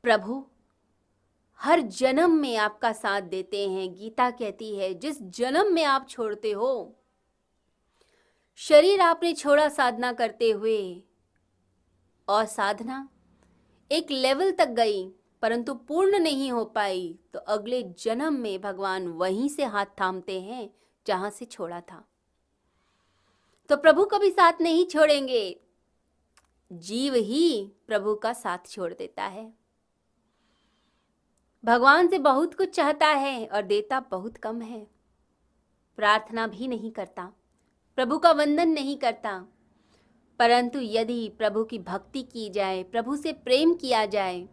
प्रभु हर जन्म में आपका साथ देते हैं। गीता कहती है जिस जन्म में आप छोड़ते हो, शरीर आपने छोड़ा साधना करते हुए और साधना एक लेवल तक गई परंतु पूर्ण नहीं हो पाई, तो अगले जन्म में भगवान वहीं से हाथ थामते हैं जहां से छोड़ा था। तो प्रभु कभी साथ नहीं छोड़ेंगे, जीव ही प्रभु का साथ छोड़ देता है। भगवान से बहुत कुछ चाहता है और देता बहुत कम है। प्रार्थना भी नहीं करता, प्रभु का वंदन नहीं करता, परंतु यदि प्रभु की भक्ति की जाए, प्रभु से प्रेम किया जाए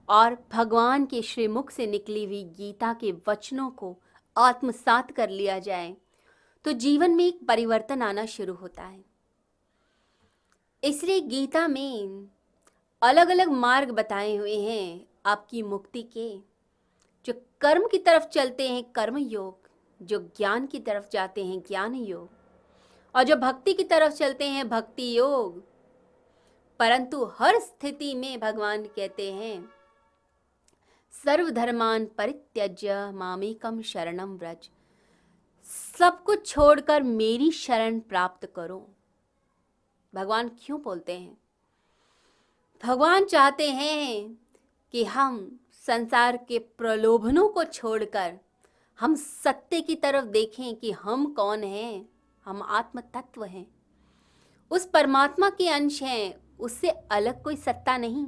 और भगवान के श्रीमुख से निकली हुई गीता के वचनों को आत्मसात कर लिया जाए, तो जीवन में एक परिवर्तन आना शुरू होता है। इसलिए गीता में अलग अलग मार्ग बताए हुए हैं आपकी मुक्ति के। जो कर्म की तरफ चलते हैं कर्म योग, जो ज्ञान की तरफ जाते हैं ज्ञान योग, और जो भक्ति की तरफ चलते हैं भक्ति योग। परंतु हर स्थिति में भगवान कहते हैं सर्वधर्मान परित्यज्य मामेकम शरणम व्रज, सब कुछ छोड़कर मेरी शरण प्राप्त करो। भगवान क्यों बोलते हैं? भगवान चाहते हैं कि हम संसार के प्रलोभनों को छोड़कर हम सत्य की तरफ देखें कि हम कौन हैं। हम आत्म तत्व हैं, उस परमात्मा के अंश हैं, उससे अलग कोई सत्ता नहीं।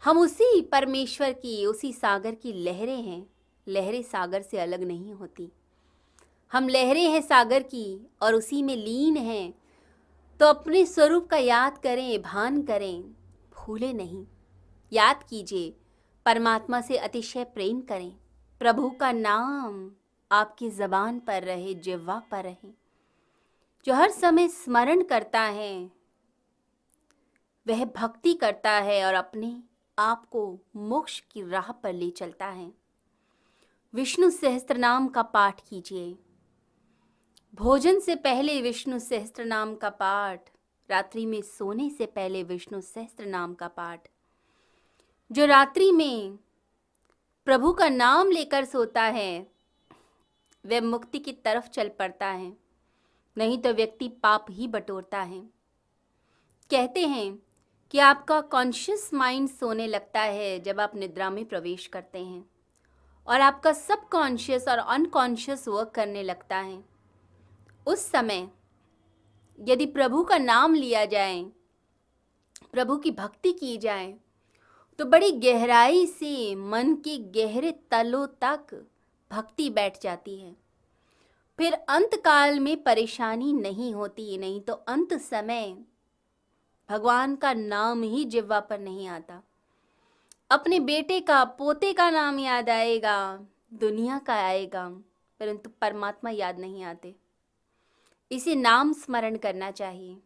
हम उसी परमेश्वर की, उसी सागर की लहरें हैं। लहरें सागर से अलग नहीं होती, हम लहरें हैं सागर की और उसी में लीन हैं। तो अपने स्वरूप का याद करें, भान करें, भूले नहीं। याद कीजिए, परमात्मा से अतिशय प्रेम करें, प्रभु का नाम आपकी ज़बान पर रहे, जिह्वा पर रहे। जो हर समय स्मरण करता है वह भक्ति करता है और अपने आप को मोक्ष की राह पर ले चलता है। विष्णु सहस्त्र नाम का पाठ कीजिए, भोजन से पहले विष्णु सहस्त्र नाम का पाठ, रात्रि में सोने से पहले विष्णु सहस्त्र नाम का पाठ। जो रात्रि में प्रभु का नाम लेकर सोता है वह मुक्ति की तरफ चल पड़ता है, नहीं तो व्यक्ति पाप ही बटोरता है। कहते हैं कि आपका कॉन्शियस माइंड सोने लगता है जब आप निद्रा में प्रवेश करते हैं और आपका सब कॉन्शियस और अनकॉन्शियस वर्क करने लगता है। उस समय यदि प्रभु का नाम लिया जाए, प्रभु की भक्ति की जाए, तो बड़ी गहराई से मन के गहरे तलों तक भक्ति बैठ जाती है। फिर अंत काल में परेशानी नहीं होती, नहीं तो अंत समय भगवान का नाम ही जिह्वा पर नहीं आता। अपने बेटे का, पोते का नाम याद आएगा, दुनिया का आएगा, परंतु परमात्मा याद नहीं आते। इसे नाम स्मरण करना चाहिए।